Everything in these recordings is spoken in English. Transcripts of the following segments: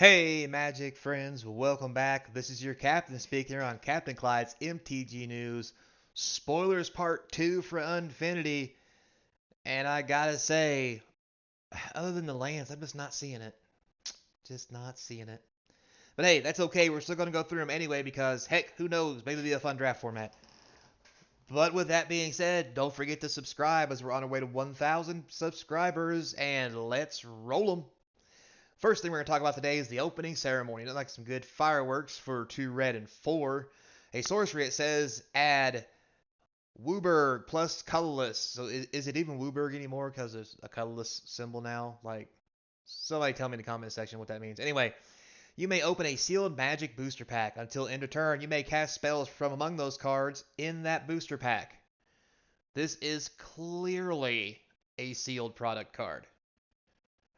Hey, Magic friends, welcome back. This is your captain speaking here on Captain Clyde's MTG News. Spoilers part 2 for Unfinity. And I gotta say, other than the lands, I'm just not seeing it. Just not seeing it. But hey, that's okay. We're still gonna go through them anyway because, heck, who knows? Maybe it'll be a fun draft format. But with that being said, don't forget to subscribe as we're on our way to 1,000 subscribers. And let's roll them. First thing we're going to talk about today is the opening ceremony. Like some good fireworks for 2 red and 4. A sorcery, it says add Wooburg plus colorless. So is it even Wooburg anymore because there's a colorless symbol now? Like, somebody tell me in the comment section what that means. Anyway, you may open a sealed magic booster pack. Until end of turn, you may cast spells from among those cards in that booster pack. This is clearly a sealed product card.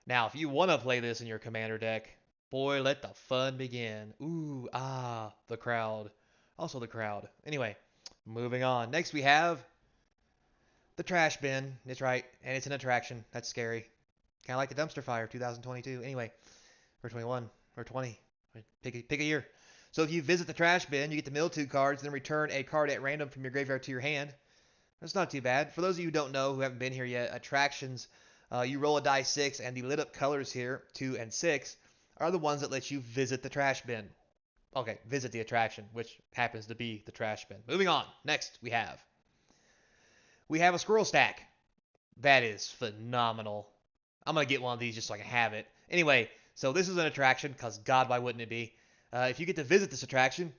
Now, if you want to play this in your commander deck, boy, let the fun begin. Ooh, the crowd. Also the crowd. Anyway, moving on. Next we have the trash bin. It's right, and it's an attraction. That's scary. Kind of like the dumpster fire 2022. Anyway, or 21, or 20. Pick a year. So if you visit the trash bin, you get to mill 2 cards, then return a card at random from your graveyard to your hand. That's not too bad. For those of you who don't know, who haven't been here yet, attractions, you roll a die 6, and the lit up colors here, 2 and 6, are the ones that let you visit the trash bin. Okay, visit the attraction, which happens to be the trash bin. Moving on. Next, we have a squirrel stack. That is phenomenal. I'm going to get one of these just so I can have it. Anyway, so this is an attraction, because God, why wouldn't it be? If you get to visit this attraction,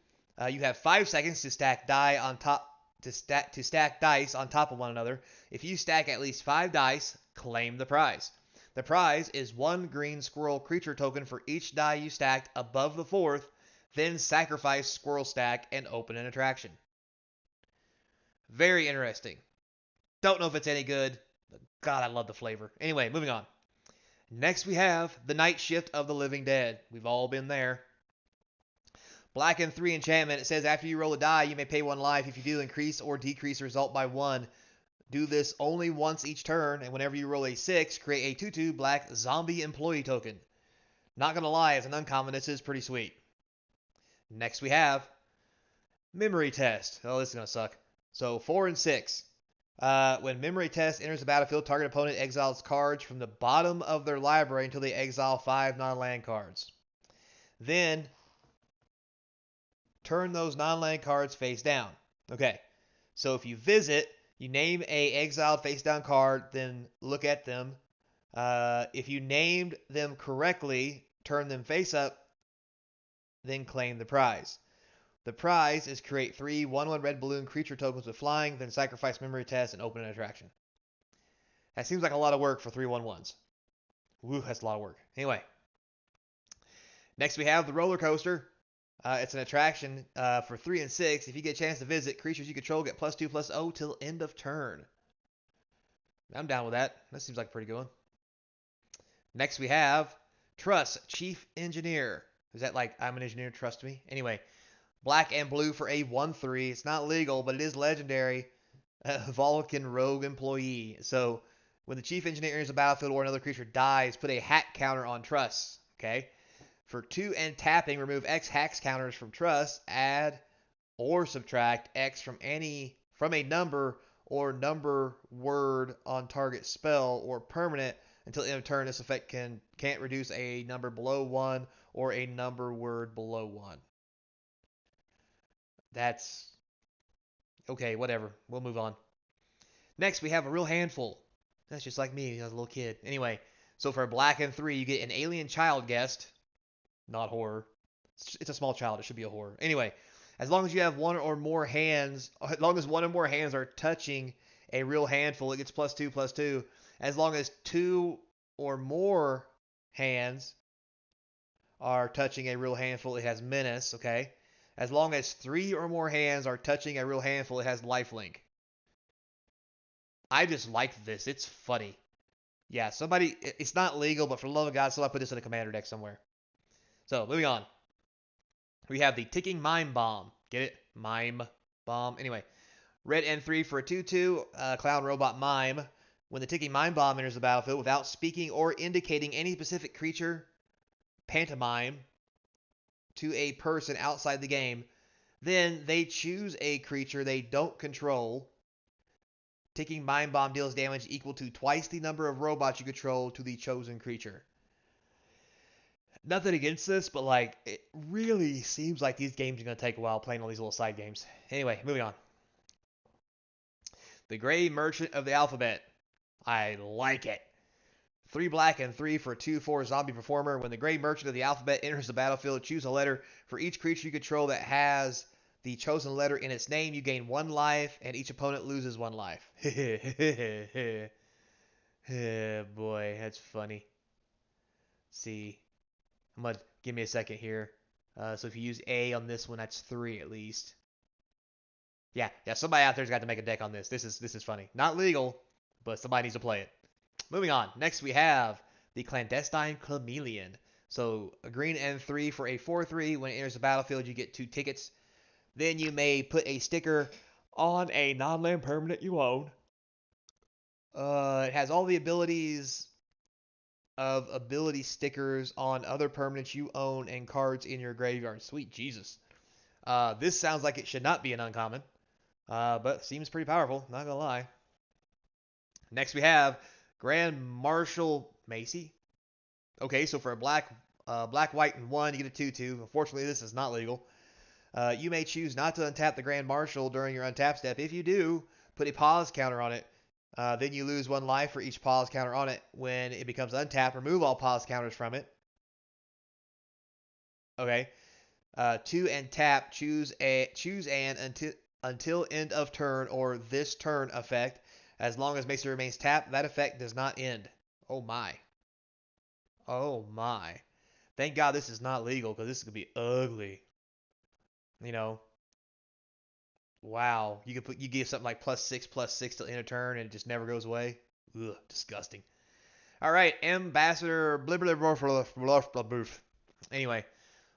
you have 5 seconds to stack die on top to stack dice on top of one another. If you stack at least 5 dice, claim the prize. The prize is 1 green squirrel creature token for each die you stacked above the 4th, then sacrifice squirrel stack and open an attraction. Very interesting. Don't know if it's any good, but God, I love the flavor. Anyway, moving on. Next we have the Night Shift of the Living Dead. We've all been there. Black and 3 enchantment. It says after you roll a die, you may pay 1 life. If you do, increase or decrease the result by 1. Do this only once each turn, and whenever you roll a 6, create a 2/2 black zombie employee token. Not gonna lie, as an uncommon, this is pretty sweet. Next we have Memory Test. Oh, this is gonna suck. So 4 and 6. When Memory Test enters the battlefield, target opponent exiles cards from the bottom of their library until they exile 5 non-land cards. Then turn those non-land cards face down. Okay, so if you visit, you name a exiled face down card, then look at them. If you named them correctly, turn them face up, then claim the prize. The prize is create 3 1/1 red balloon creature tokens with flying, then sacrifice Memory Test and open an attraction. That seems like a lot of work for 3 1/1s. Woo, that's a lot of work. Anyway, next we have the roller coaster. It's an attraction for 3 and 6. If you get a chance to visit, creatures you control get +2/+0 till end of turn. I'm down with that. That seems like a pretty good one. Next we have Trust Chief Engineer. Is that like I'm an engineer, trust me? Anyway, black and blue for a 1/3. It's not legal, but it is legendary. Vulcan Rogue Employee. So when the Chief Engineer enters the battlefield or another creature dies, put a hack counter on Trust. Okay? For 2 and tapping, remove X hacks counters from Trust, add or subtract X from a number or number word on target spell or permanent until end of turn. This effect can't reduce a number below 1 or a number word below 1. That's okay, whatever. We'll move on. Next, we have a real handful. That's just like me as a little kid. Anyway, so for black and 3, you get an alien child guest. Not horror. It's a small child. It should be a horror. Anyway, as long as you have 1 or more hands, as long as 1 or more hands are touching a real handful, it gets +2/+2. As long as 2 or more hands are touching a real handful, it has menace, okay? As long as 3 or more hands are touching a real handful, it has lifelink. I just like this. It's funny. Yeah, it's not legal, but for the love of God, somebody put this in a commander deck somewhere. So, moving on. We have the Ticking Mime Bomb. Get it? Mime Bomb. Anyway, red and 3 for a 2/2 clown robot mime. When the Ticking Mime Bomb enters the battlefield without speaking or indicating any specific creature, pantomime to a person outside the game. Then they choose a creature they don't control. Ticking Mind Bomb deals damage equal to twice the number of robots you control to the chosen creature. Nothing against this, but like it really seems like these games are going to take a while playing all these little side games. Anyway, moving on. The Gray Merchant of the Alphabet. I like it. 3 black and 3 for a 2/4 zombie performer. When the Gray Merchant of the Alphabet enters the battlefield, choose a letter for each creature you control that has the chosen letter in its name. You gain 1 life, and each opponent loses 1 life. Boy, that's funny. See, give me a second here. So if you use A on this one, that's 3 at least. Yeah. Somebody out there's got to make a deck on this. This is funny. Not legal, but somebody needs to play it. Moving on. Next we have the Clandestine Chameleon. So a green and 3 for a 4/3. When it enters the battlefield, you get 2 tickets. Then you may put a sticker on a non-land permanent you own. It has all the abilities of ability stickers on other permanents you own and cards in your graveyard. Sweet Jesus. This sounds like it should not be an uncommon, but seems pretty powerful, not gonna lie. Next we have Grand Marshal Macy. Okay, so for a black, white, and 1, you get a 2/2. Unfortunately, this is not legal. You may choose not to untap the Grand Marshal during your untap step. If you do, put a pause counter on it. Then you lose 1 life for each pause counter on it. When it becomes untapped, remove all pause counters from it. Okay. 2 and tap. Choose an until end of turn or this turn effect. As long as Macy remains tapped, that effect does not end. Oh my. Oh my. Thank God this is not legal because this could be ugly. You know. Wow. You give something like +6/+6 till end of turn and it just never goes away. Ugh, disgusting. All right, Ambassador Anyway,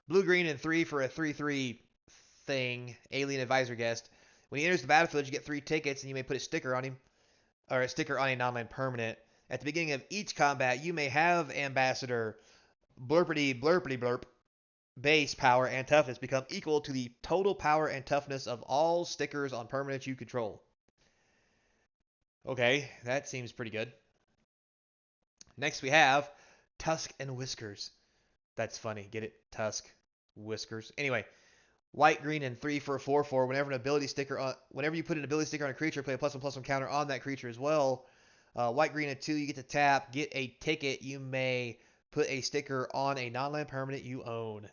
blue, green, and 3 for a 3/3 thing. Alien Advisor Guest. When he enters the battlefield, you get 3 tickets, and you may put a sticker on him, or a sticker on a non-land permanent. At the beginning of each combat, you may have Ambassador blurp base power and toughness become equal to the total power and toughness of all stickers on permanents you control. Okay, that seems pretty good. Next we have Tusk and Whiskers. That's funny. Get it? Tusk, Whiskers. Anyway, white, green, and 3 for a 4/4. Whenever you put an ability sticker on a creature, play a +1/+1 counter on that creature as well. White, green, and 2, you get to tap, get a ticket. You may put a sticker on a non-land permanent you own.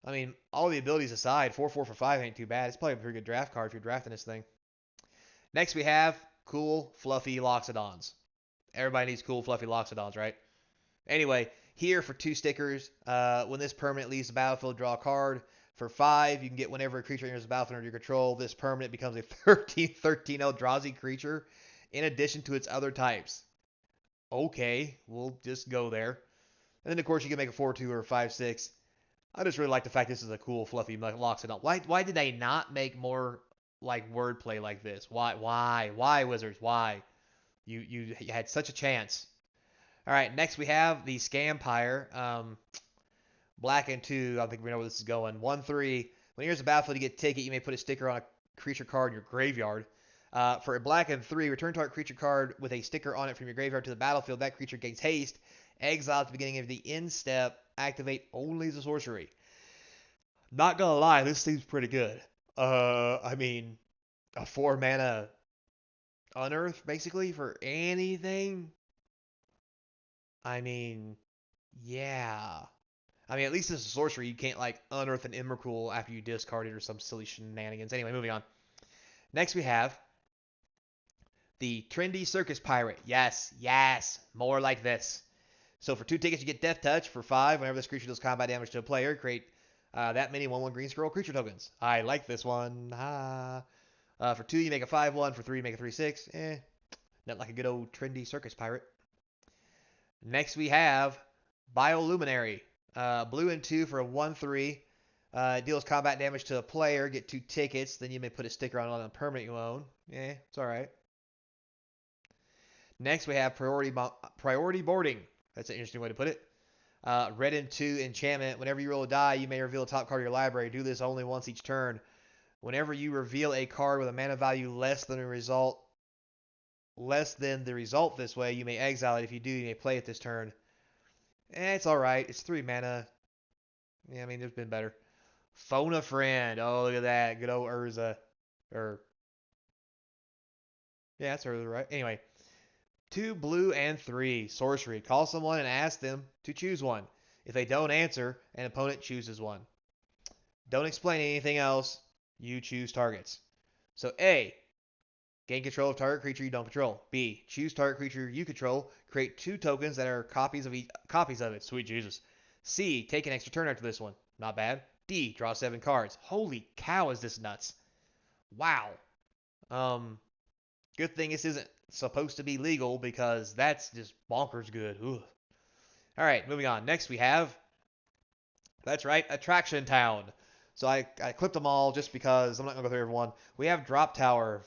I mean, all the abilities aside, 4/4 for 5 ain't too bad. It's probably a pretty good draft card if you're drafting this thing. Next we have cool, fluffy Loxodons. Everybody needs cool, fluffy Loxodons, right? Anyway, here for 2 stickers, when this permanent leaves the battlefield, draw a card. For 5, you can get whenever a creature enters the battlefield under your control, this permanent becomes a 13/13 Eldrazi creature in addition to its other types. Okay, we'll just go there. And then, of course, you can make a 4/2 or a 5/6. I just really like the fact this is a cool, fluffy Loxodon. Why did they not make more like wordplay like this? Why, Wizards? Why? You had such a chance. All right, next we have the Scampire. Black and 2. I don't think we know where this is going. 1/3. When here's a battlefield, you get a ticket. You may put a sticker on a creature card in your graveyard. For a black and 3, return target creature card with a sticker on it from your graveyard to the battlefield. That creature gains haste. Exile at the beginning of the end step. Activate only as a sorcery. Not gonna lie, this seems pretty good. I mean, a 4 mana unearth basically for anything. I mean, yeah. I mean, at least as a sorcery, you can't like unearth an Emrakul after you discard it or some silly shenanigans. Anyway, moving on. Next we have the Trendy Circus Pirate. Yes, more like this. So for 2 tickets, you get Death Touch. For 5, whenever this creature does combat damage to a player, create that many 1/1 green scroll creature tokens. I like this one. For 2, you make a 5/1. For 3, you make a 3/6. Not like a good old Trendy Circus Pirate. Next we have Bioluminary. Blue and 2 for a 1/3. Deals combat damage to a player. Get 2 tickets. Then you may put a sticker on a permanent you own. It's alright. Next we have Priority Boarding. That's an interesting way to put it. Red and 2 enchantment. Whenever you roll a die, you may reveal a top card of your library. Do this only once each turn. Whenever you reveal a card with a mana value less than the result this way, you may exile it. If you do, you may play it this turn. It's alright. It's 3 mana. Yeah, I mean, there's been better. Phone a friend. Oh, look at that. Good old Urza. Yeah, that's Urza, right? Anyway. 2 blue and 3. Sorcery. Call someone and ask them to choose one. If they don't answer, an opponent chooses one. Don't explain anything else. You choose targets. So A. Gain control of target creature you don't control. B. Choose target creature you control. Create 2 tokens that are copies of it. Sweet Jesus. C. Take an extra turn after this one. Not bad. D. Draw 7 cards. Holy cow, is this nuts. Wow. Good thing this isn't supposed to be legal because that's just bonkers good. Ugh. All right, moving on. Next we have, that's right, Attraction Town. So I clipped them all just because I'm not going to go through everyone. We have Drop Tower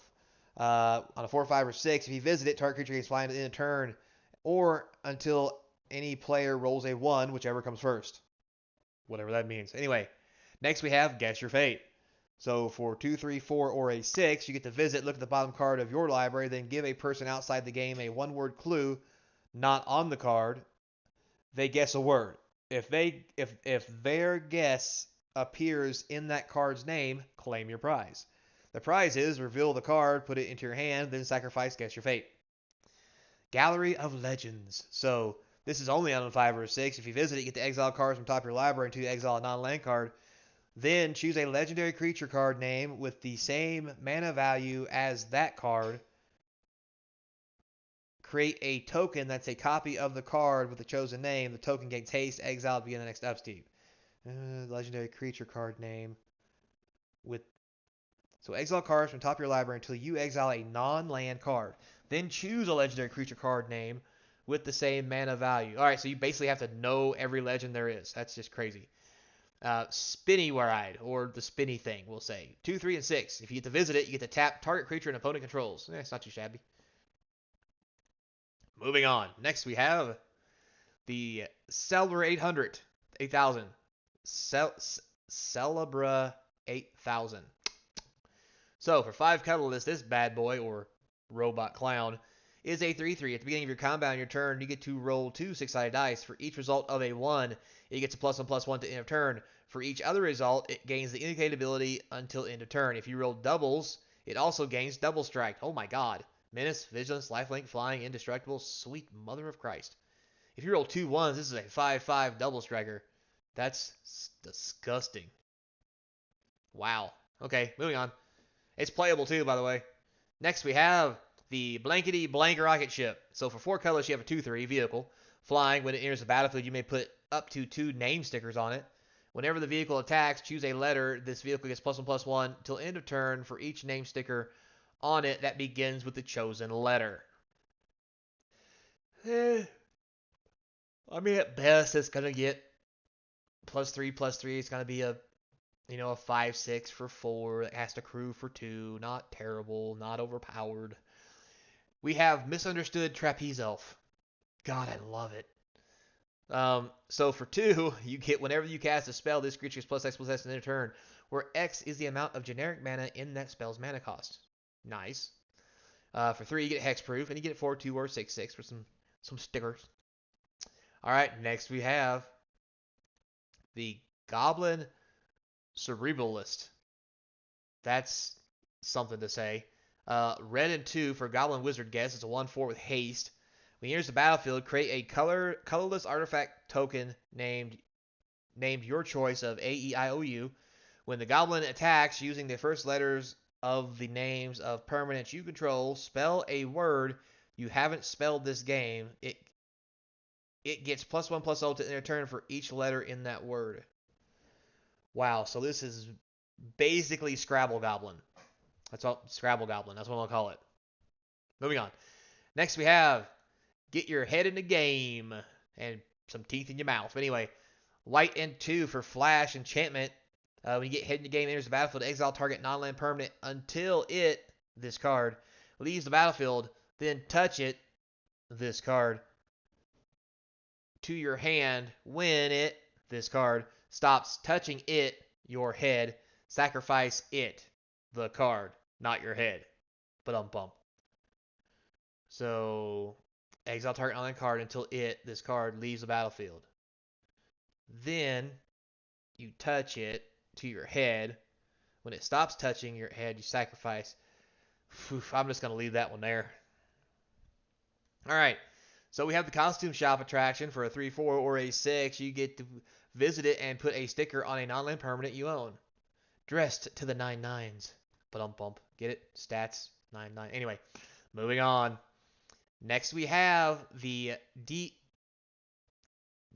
on a 4, 5, or 6. If you visit it, target creature gains flying in a turn or until any player rolls a 1, whichever comes first. Whatever that means. Anyway, next we have Guess Your Fate. So for 2, 3, 4, or a 6, you get to visit, look at the bottom card of your library, then give a person outside the game a 1-word clue not on the card. They guess a word. If their guess appears in that card's name, claim your prize. The prize is reveal the card, put it into your hand, then sacrifice Guess Your Fate. Gallery of Legends. So this is only on a 5 or a 6. If you visit it, you get to exile cards from top of your library until you exile a non-land card. Then choose a legendary creature card name with the same mana value as that card. Create a token that's a copy of the card with the chosen name. The token gains haste, exile, begin the next upkeep. Legendary creature card name with. So exile cards from top of your library until you exile a non-land card. Then choose a legendary creature card name with the same mana value. All right, so you basically have to know every legend there is. That's just crazy. Spinny Ride, or the spinny thing, we'll say. 2, 3, and 6. If you get to visit it, you get to tap target creature and opponent controls. It's not too shabby. Moving on. Next we have the Celebra 8000. Celebra 8000. So for 5 colorless, this bad boy, or robot clown, is a 3/3. At the beginning of your combat on your turn, you get to roll 2 6-sided dice. For each result of a 1, it gets a +1/+1 to end of turn. For each other result, it gains the indicated ability until end of turn. If you roll doubles, it also gains double strike. Oh my god. Menace, Vigilance, Lifelink, Flying, Indestructible. Sweet mother of Christ. If you roll 2 1s, this is a 5/5 double striker. That's disgusting. Wow. Okay, moving on. It's playable too, by the way. Next we have the Blankety Blank Rocket Ship. So for 4 colors, you have a 2/3 vehicle. Flying, when it enters the battlefield, you may put up to 2 name stickers on it. Whenever the vehicle attacks, choose a letter. This vehicle gets +1/+1 till end of turn for each name sticker on it that begins with the chosen letter. I mean, at best, it's going to get +3/+3. It's going to be a 5/6 for 4. It has to crew for 2. Not terrible, not overpowered. We have Misunderstood Trapeze Elf. God, I love it. So for 2, you get whenever you cast a spell, this creature is +X/+S in their turn, where X is the amount of generic mana in that spell's mana cost. Nice. For 3, you get Hexproof, and you get it 4/2 or 6/6 for some stickers. All right, next we have the Goblin Cerebralist. That's something to say. Red and 2 for Goblin Wizard Guess. It's a 1/4 with haste. When he enters the battlefield, create a colorless artifact token named your choice of A, E, I, O, U. When the goblin attacks using the first letters of the names of permanents you control, spell a word you haven't spelled this game. It gets +1/+0 to end of turn for each letter in that word. Wow, so this is basically Scrabble Goblin. Scrabble Goblin. That's what I'll call it. Moving on. Next we have Get Your Head in the Game and some teeth in your mouth. Anyway, White and 2 for Flash Enchantment. When you get head in the game, enters the battlefield, exile target non-land permanent until this card, leaves the battlefield, then touch it, this card. to your hand when this card, stops touching your head. Sacrifice the card, not your head. Ba-dum-bum. So, exile target online card until this card, leaves the battlefield. Then, you touch it to your head. When it stops touching your head, you sacrifice. I'm just going to leave that one there. Alright, so we have the costume shop attraction for a 3-4 or a 6. You get to visit it and put a sticker on a non-land permanent you own. Dressed to the 9/9s. Ba-dum-bump. Get it? Stats. 9/9. Anyway, moving on. Next we have the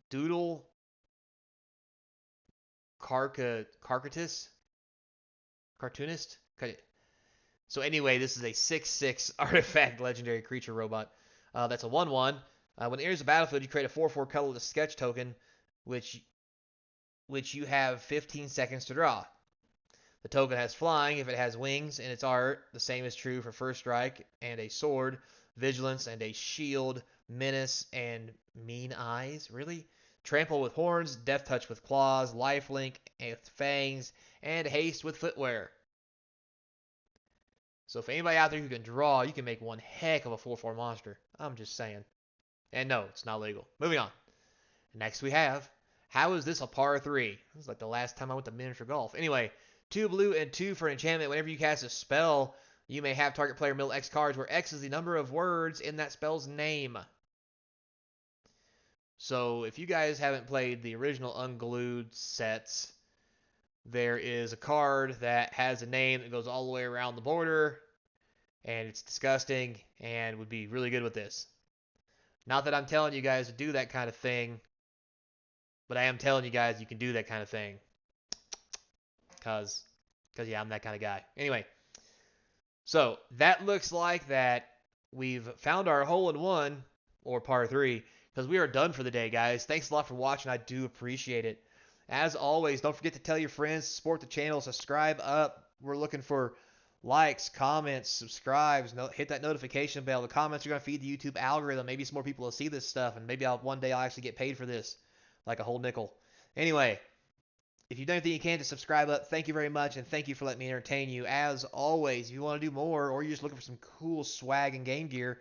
Doodle Carcatus? Cartoonist? So anyway, this is a 6/6 artifact legendary creature robot. That's a 1/1. When it enters the battlefield, you create a 4/4 colorless sketch token, which you have 15 seconds to draw. The token has flying if it has wings in its art. The same is true for first strike and a sword, vigilance and a shield, menace and mean eyes. Really? Trample with horns, death touch with claws, lifelink with fangs, and haste with footwear. So for anybody out there who can draw, you can make one heck of a 4/4 monster. I'm just saying. And no, it's not legal. Moving on. Next we have, how is this a par 3? This is like the last time I went to miniature golf. Anyway, 2 blue and 2 for enchantment. Whenever you cast a spell, you may have target player mill X cards, where X is the number of words in that spell's name. So if you guys haven't played the original Unglued sets, there is a card that has a name that goes all the way around the border, and it's disgusting and would be really good with this. Not that I'm telling you guys to do that kind of thing, but I am telling you guys you can do that kind of thing. Because yeah, I'm that kind of guy. Anyway, so that looks like that we've found our hole-in-one, or par 3, because we are done for the day, guys. Thanks a lot for watching. I do appreciate it. As always, don't forget to tell your friends, support the channel, subscribe up. We're looking for likes, comments, subscribes. Hit that notification bell. The comments are going to feed the YouTube algorithm. Maybe some more people will see this stuff, and maybe one day I'll actually get paid for this, like a whole nickel. Anyway, if you've done anything you can to subscribe up, thank you very much, and thank you for letting me entertain you. As always, if you want to do more, or you're just looking for some cool swag and game gear,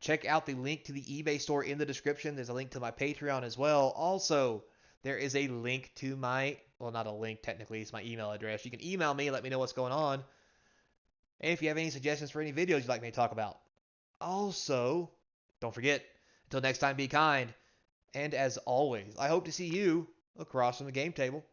check out the link to the eBay store in the description. There's a link to my Patreon as well. Also, there is a link to my, well, not a link technically, it's my email address. You can email me and let me know what's going on. And if you have any suggestions for any videos you'd like me to talk about. Also, don't forget, until next time, be kind. And as always, I hope to see you across from the game table.